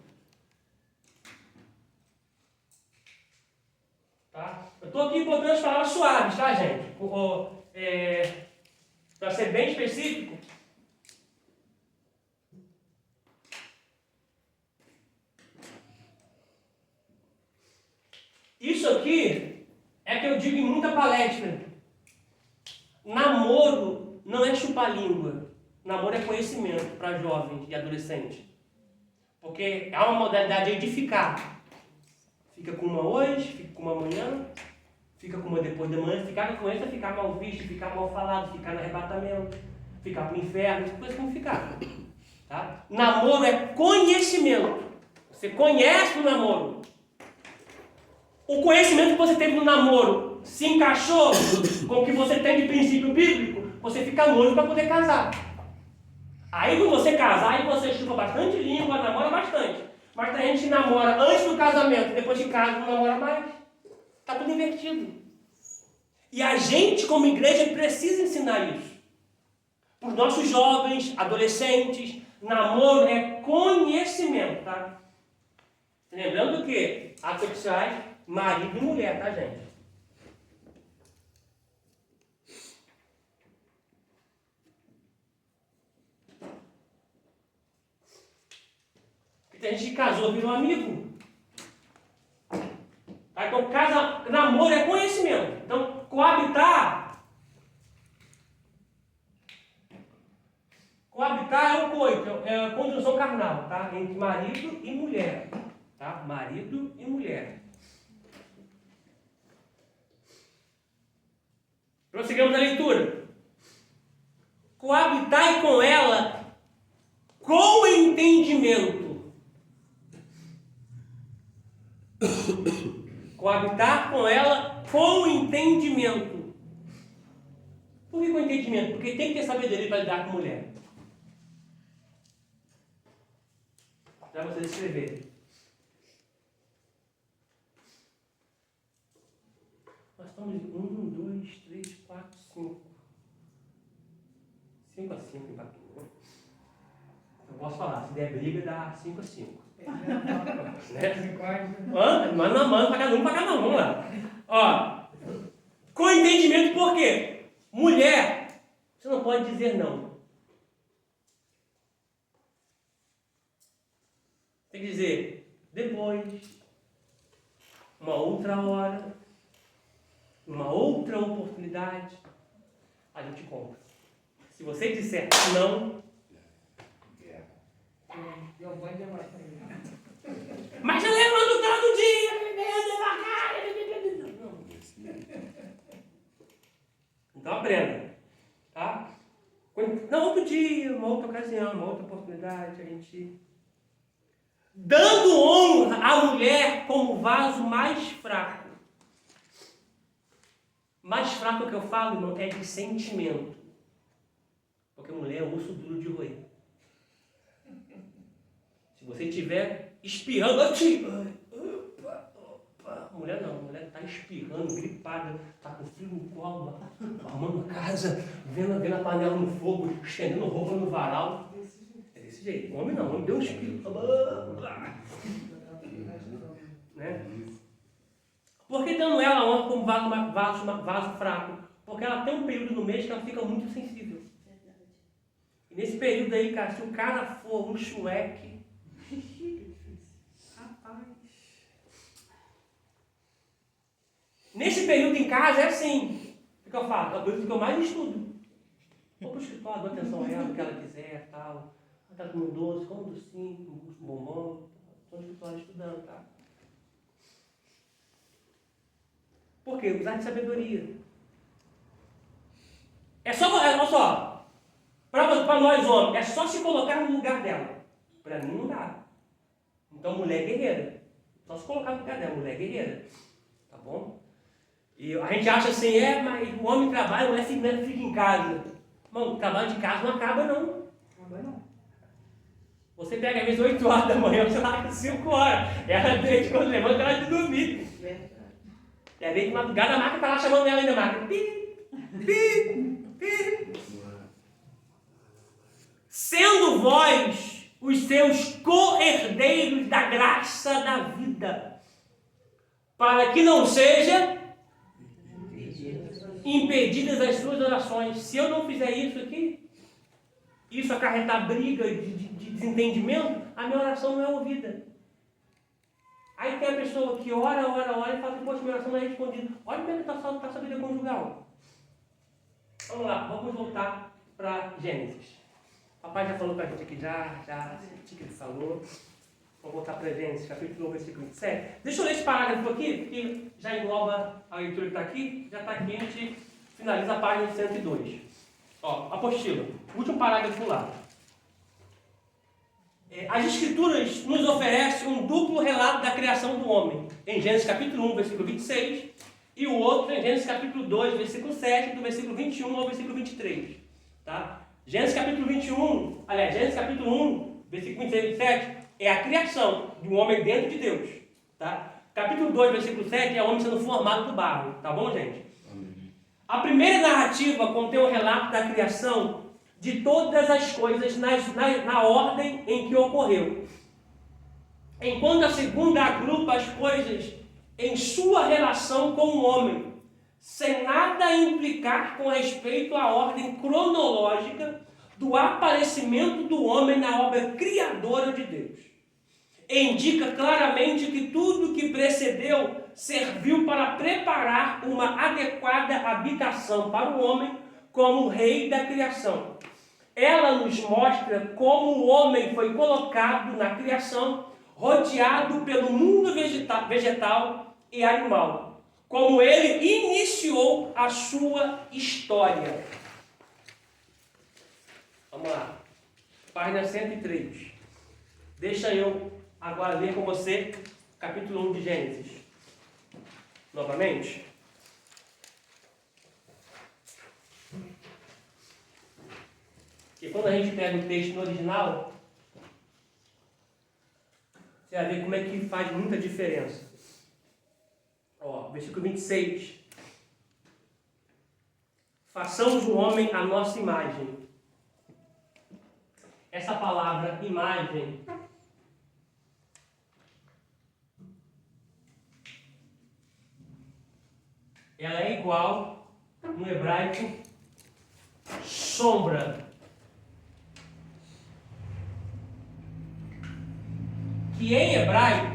Tá? Eu estou aqui botando as palavras suaves, tá, gente? Para ser bem específico. Isso aqui é que eu digo em muita palestra. Namoro não é chupar língua. Namoro é conhecimento para jovens e adolescentes. Porque é uma modalidade de edificar. Fica com uma hoje, fica com uma amanhã, fica com uma depois da manhã. Ficar com essa é ficar mal visto, ficar mal falado, ficar no arrebatamento, ficar para o inferno, coisa como ficar. Tá? Namoro é conhecimento. Você conhece o namoro. O conhecimento que você teve no namoro se encaixou com o que você tem de princípio bíblico, você fica noivo para poder casar. Aí quando você casar, aí você chupa bastante língua, namora bastante. Mas tem gente que namora antes do casamento, depois de casa não namora mais. Está tudo invertido. E a gente, como igreja, precisa ensinar isso. Para os nossos jovens, adolescentes, namoro é conhecimento, tá? Lembrando que atos sexuais, marido e mulher, tá, gente? Tem gente que casou, virou amigo. Tá? Então, namoro é conhecimento. Então, coabitar é o coito, é a conjunção carnal, tá? Entre marido e mulher. Tá? Marido e mulher. Prosseguimos a leitura. Coabitai com ela com entendimento. Coabitar com ela com entendimento. Por que com entendimento? Porque tem que ter sabedoria para lidar com mulher. Para vocês escreverem. Nós estamos 1, 2, 3, 4, 5. 5 a 5 empatou. Eu posso falar, se der briga, dá 5 a 5. Né? Mas não manda para cada um, vamos lá. Ó, com entendimento, por quê? Mulher, você não pode dizer não. Tem que dizer depois, uma outra hora, uma outra oportunidade, a gente compra. Se você disser não, Eu vou demorar para ele. mas eu levanto todo dia, então aprenda, tá? Não, outro dia, uma outra ocasião, uma outra oportunidade, a gente... Dando honra à mulher como vaso mais fraco. Mais fraco que eu falo, irmão, é de sentimento. Porque mulher é osso duro de roer. Se você estiver espirrando, mulher não, mulher está espirrando, gripada, está com o filho no colo, arrumando a casa, vendo a panela no fogo, estendendo roupa no varal. É desse jeito. Homem não, homem deu um espirro. Né? Por que dando ela honra como vaso fraco? Porque ela tem um período no mês que ela fica muito sensível. E nesse período aí, cara, se o cara for um chueque, rapaz. Nesse período em casa é assim. O que eu falo? É a coisa que eu mais estudo. Vou para o escritório, dou atenção a ela, o que ela quiser, tal. Tá comendo doce, come um docinho, um bombom. Estão no escritório estudando, tá? Por quê? Usar de sabedoria. Olha só, para nós homens, é só se colocar no lugar dela. Para mim não dá. Então, mulher guerreira. Só se colocar no lugar dela, mulher guerreira. Tá bom? E a gente acha assim, mas o homem trabalha, a mulher fica em casa. Mano, o trabalho de casa não acaba, não. Não. Você pega às vezes 8 horas da manhã, você larga 5 horas. Ela desde quando levanta, ela de dormir. E aí vem de madrugada, a marca está lá chamando ela ainda, marca. Pi, pi, pi. Sendo vós os seus co-herdeiros da graça da vida, para que não seja impedidas as suas orações. Se eu não fizer isso aqui, isso acarretar briga de desentendimento, a minha oração não é ouvida. Aí tem a pessoa que ora e fala assim, poxa, minha oração não é respondida. Olha como é que está a sua vida conjugal. Vamos lá, vamos voltar para Gênesis. O papai já falou para a gente aqui, já que ele falou. Vamos voltar para Gênesis, capítulo 1, versículo 27. Deixa eu ler esse parágrafo aqui, porque já engloba a leitura que está aqui. Já está aqui, a gente finaliza a página 102. Ó, apostila, último parágrafo lá. As Escrituras nos oferecem um duplo relato da criação do homem. Em Gênesis capítulo 1, versículo 26, e o outro em Gênesis capítulo 2, versículo 7, do versículo 21 ao versículo 23. Tá? Gênesis capítulo 1, versículo 26 e 27, é a criação de um homem dentro de Deus. Tá? Capítulo 2, versículo 7, é o homem sendo formado do barro. Tá bom, gente? Amém. A primeira narrativa contém o relato da criação de todas as coisas na ordem em que ocorreu. Enquanto a segunda agrupa as coisas em sua relação com o homem, sem nada implicar com respeito à ordem cronológica do aparecimento do homem na obra criadora de Deus. Indica claramente que tudo que precedeu serviu para preparar uma adequada habitação para o homem como rei da criação. Ela nos mostra como o homem foi colocado na criação, rodeado pelo mundo vegetal e animal, como ele iniciou a sua história. Vamos lá, página 103. Deixa eu agora ler com você capítulo 1 de Gênesis. Novamente. E quando a gente pega o texto no original, você vai ver como é que faz muita diferença. Ó, versículo 26. Façamos o homem à nossa imagem. Essa palavra imagem ela é igual no hebraico sombra. Que em hebraico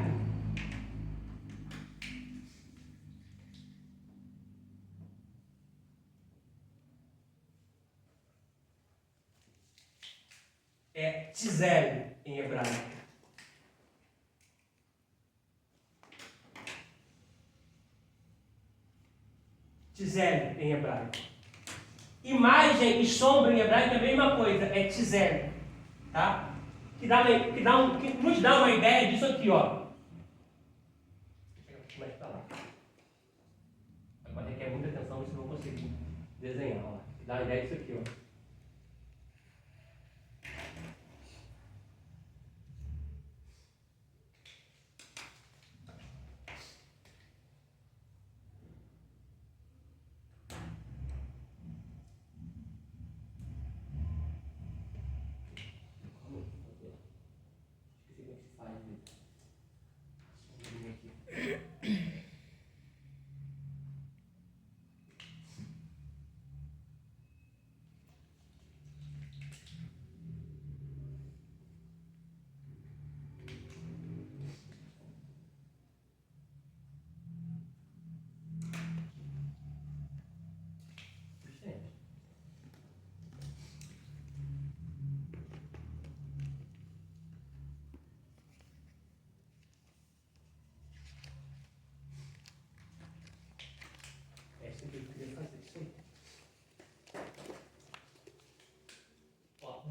é tzel em hebraico. Tzel em hebraico. Imagem e sombra em hebraico é a mesma coisa, é tzel, tá? Que nos dá uma ideia disso aqui, ó. Mas tá lá. Agora requer muita atenção, vocês vão conseguir desenhar, ó. Dá uma ideia disso aqui, ó.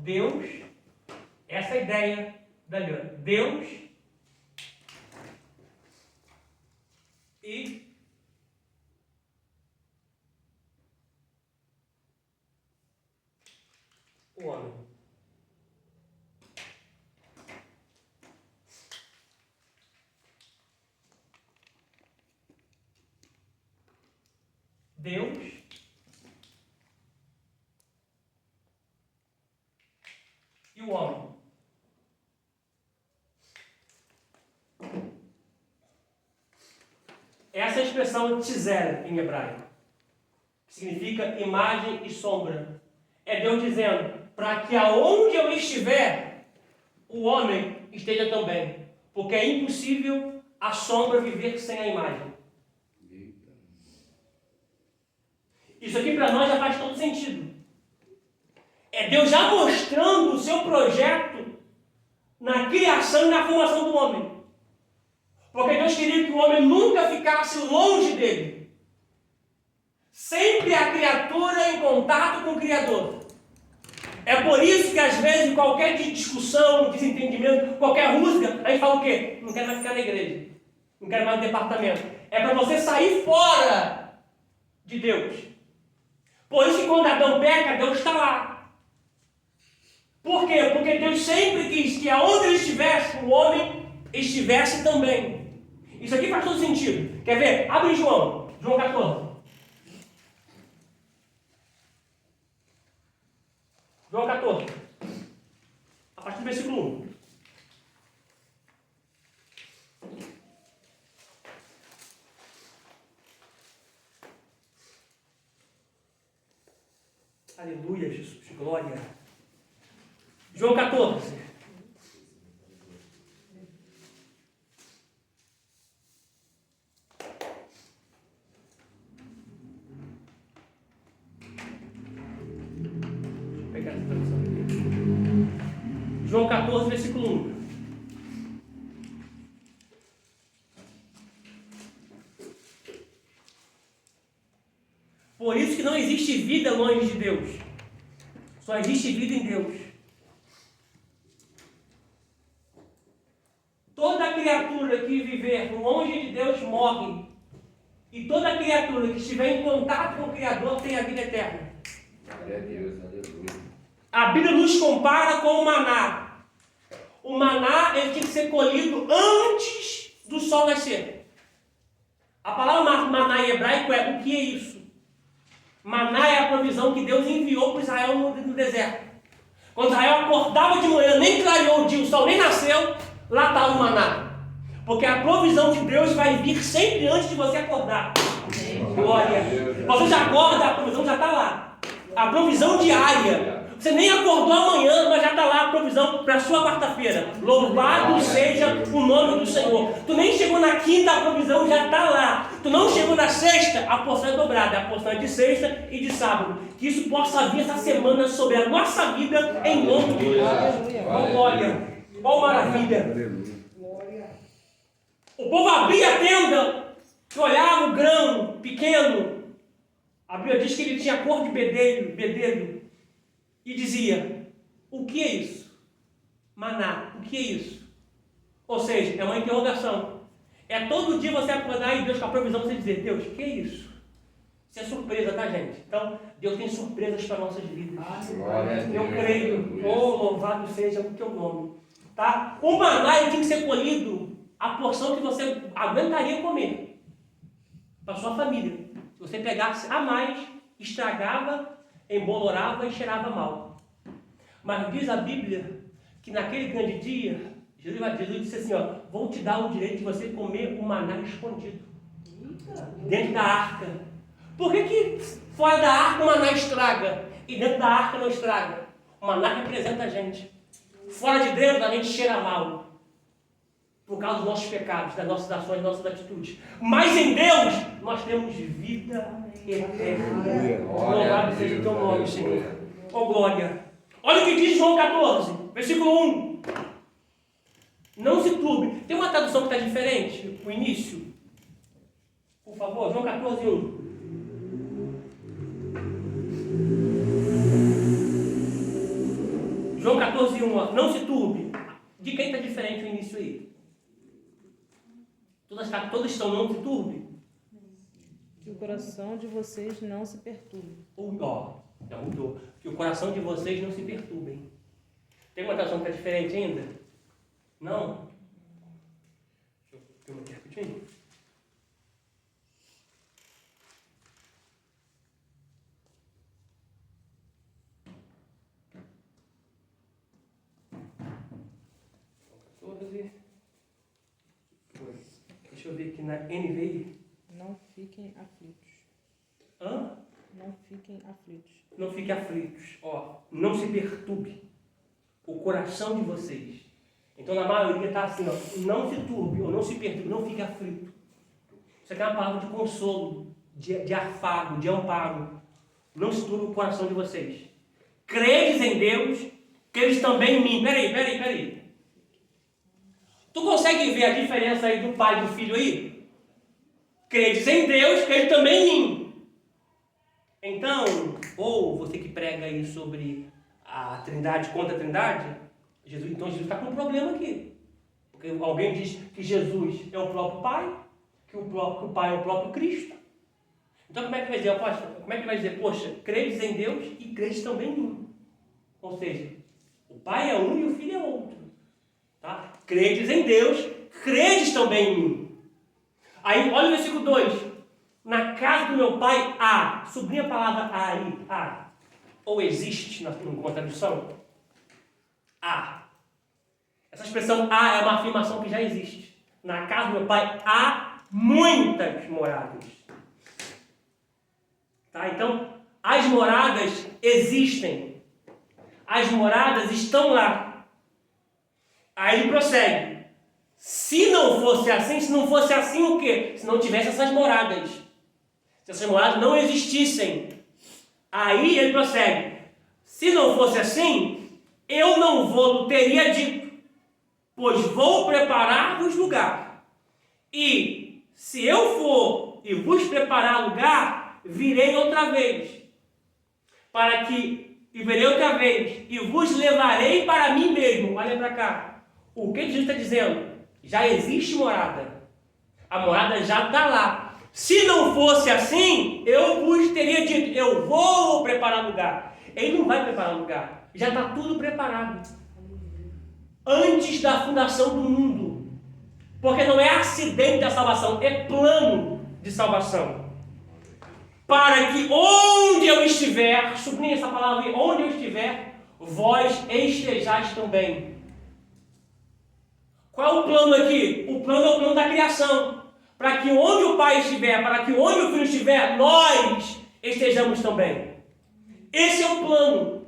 Deus, essa é a ideia da aliança. Deus e o homem. Deus e o homem. Essa é a expressão tzizel em hebraico, que significa imagem e sombra. É Deus dizendo, para que aonde eu estiver, o homem esteja também. Porque é impossível a sombra viver sem a imagem. Isso aqui para nós já faz todo sentido. É Deus já mostrando o seu projeto na criação e na formação do homem. Porque Deus queria que o homem nunca ficasse longe dele. Sempre a criatura em contato com o Criador. É por isso que às vezes, em qualquer discussão, desentendimento, qualquer rusga, a gente fala o quê? Não quero mais ficar na igreja. Não quero mais no departamento. É para você sair fora de Deus. Por isso que quando Adão peca, Deus está lá. Por quê? Porque Deus sempre quis que aonde ele estivesse, o homem estivesse também. Isso aqui faz todo sentido. Quer ver? Abre João 14. João 14. A partir do versículo 1. Aleluia, Jesus, glória. João 14. Deixa eu pegar essa tradução aqui. João 14, versículo 1. Por isso que não existe vida longe de Deus. Só existe vida em Deus. Toda criatura que viver longe de Deus morre. E toda criatura que estiver em contato com o Criador tem a vida eterna. Glória a Deus, aleluia. A Bíblia nos compara com o maná. O maná ele tem que ser colhido antes do sol nascer. A palavra maná em hebraico é o que é isso? Maná é a provisão que Deus enviou para Israel no deserto. Quando Israel acordava de manhã, nem clareou o dia, o sol nem nasceu, lá está o maná. Porque a provisão de Deus vai vir sempre antes de você acordar. Glória. Você já acorda, a provisão já está lá. A provisão diária. Você nem acordou amanhã, mas já está lá a provisão para a sua quarta-feira. Louvado seja o nome do Senhor. Tu nem chegou na quinta, a provisão já está lá. Tu não chegou na sexta, a porção é dobrada. A porção é de sexta e de sábado. Que isso possa vir essa semana sobre a nossa vida, em nome de Jesus. Glória. Qual maravilha. O povo abria a tenda e olhava o grão pequeno. A Bíblia diz que ele tinha cor de bedelho. E dizia, o que é isso? Maná, o que é isso? Ou seja, é uma interrogação. É todo dia você acordar e Deus com a provisão você dizer, Deus, o que é isso? Isso é surpresa, tá, gente? Então, Deus tem surpresas para nossas vidas. Eu creio. Oh, louvado seja o teu nome. Tá? O maná ele tem que ser colhido a porção que você aguentaria comer. Para sua família. Se você pegasse a mais, estragava, embolorava e cheirava mal. Mas diz a Bíblia que naquele grande dia, Jesus disse assim, ó, vou te dar o direito de você comer o maná escondido. Dentro da arca. Por que fora da arca o maná estraga e dentro da arca não estraga? O maná representa a gente. Fora de dentro a gente cheira mal. Por causa dos nossos pecados, das nossas ações, das nossas atitudes. Mas em Deus nós temos vida eterna. Louvado seja o teu nome, Senhor. Oh, glória. Olha o que diz João 14, versículo 1. Não se turbe. Tem uma tradução que está diferente, o início. Por favor, João 14, 1. João 14:1, ó, não se turbe. De quem está diferente o início aí? Todas estão não se turbe? Que o coração de vocês não se perturbe. Ó, já mudou. Que o coração de vocês não se perturbem. Tem uma tradução que está diferente ainda? Não? Deixa eu aqui rapidinho. Deixa eu ver aqui na NVI. Não fiquem aflitos. Hã? Não fiquem aflitos. Não fiquem aflitos. Ó, não se perturbe o coração de vocês. Então, na maioria está assim, ó, não se turbe ou não se perturbe, não fique aflito. Isso aqui é uma palavra de consolo, de afago, de amparo. Não se turbe o coração de vocês. Credes em Deus, credes também em mim. Peraí. Tu consegue ver a diferença aí do pai e do filho aí? Credes em Deus, credes também em mim. Então, ou você que prega aí sobre a Trindade contra a Trindade, então Jesus está com um problema aqui. Porque alguém diz que Jesus é o próprio Pai, que o Pai é o próprio Cristo. Então como é que vai dizer, apóstolo? Como é que vai dizer, poxa, credes em Deus e credes também em mim? Ou seja, o Pai é um e o Filho é outro. Tá? Credes em Deus, credes também em mim. Aí, olha o versículo 2. Na casa do meu pai há, sublinha a palavra aí, há, ou existe na tradução, há. Essa expressão há é uma afirmação que já existe. Na casa do meu pai há muitas moradas. Tá? Então, as moradas existem. As moradas estão lá. Aí ele prossegue. Se não fosse assim o quê? Se não tivesse essas moradas. Se essas moradas não existissem. Aí ele prossegue. Se não fosse assim, eu não vou, teria dito, pois vou preparar-vos lugar. E se eu for e vos preparar lugar, virei outra vez. E vos levarei para mim mesmo. Olha para cá. O que Jesus está dizendo? Já existe morada. A morada já está lá. Se não fosse assim, eu vos teria dito, eu vou preparar lugar. Ele não vai preparar lugar. Já está tudo preparado. Antes da fundação do mundo. Porque não é acidente da salvação, é plano de salvação. Para que onde eu estiver, sublinha essa palavra aí, onde eu estiver, vós estejais também. Qual é o plano aqui? O plano é o plano da criação. Para que onde o Pai estiver, para que onde o Filho estiver, nós estejamos também. Esse é o plano.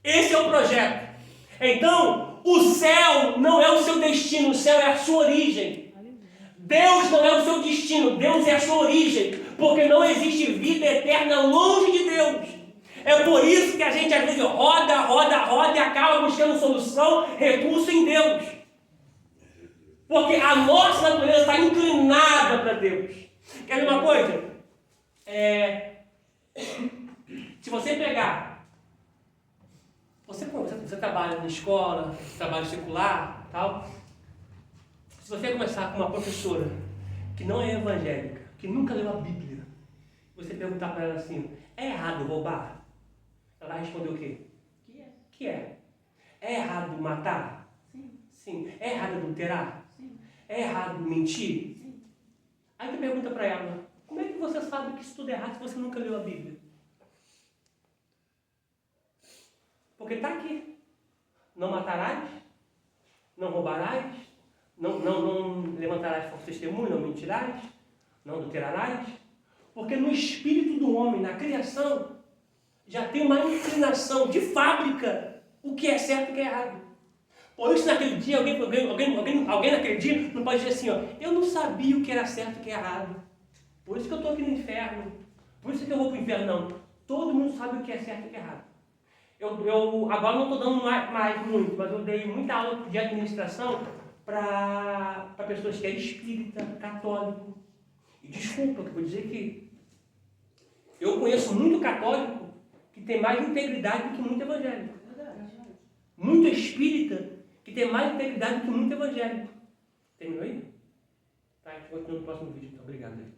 Esse é o projeto. Então, o céu não é o seu destino, o céu é a sua origem. Deus não é o seu destino, Deus é a sua origem. Porque não existe vida eterna longe de Deus. É por isso que a gente às vezes roda e acaba buscando solução, recurso em Deus. Porque a nossa natureza está inclinada para Deus. Quer ver uma coisa? Se você pegar... Você trabalha na escola, trabalho secular, tal. Se você começar com uma professora que não é evangélica, que nunca leu a Bíblia, você perguntar para ela assim, é errado roubar? Ela vai responder o quê? Que é. É errado matar? Sim. É errado adulterar? Sim. É errado mentir? Sim. Aí tu pergunta para ela, como é que você sabe que isso tudo é errado se você nunca leu a Bíblia? Porque está aqui. Não matarás, não roubarás, não levantarás falso testemunho, não mentirás, não adulterarás. Porque no espírito do homem, na criação, já tem uma inclinação de fábrica o que é certo e o que é errado. Por isso, naquele dia, alguém naquele dia não pode dizer assim, ó, eu não sabia o que era certo e o que é errado. Por isso que eu estou aqui no inferno. Por isso que eu vou para o inferno. Não. Todo mundo sabe o que é certo e o que é errado. Eu agora não estou dando mais muito, mas eu dei muita aula de administração para pessoas que é espírita, católico. E desculpa, que eu vou dizer que eu conheço muito católico que tem mais integridade do que muito evangélico. muito espírita que tem mais integridade do que muito evangélico. Terminou aí? Tá, a gente continua no próximo vídeo. Então, obrigado, David.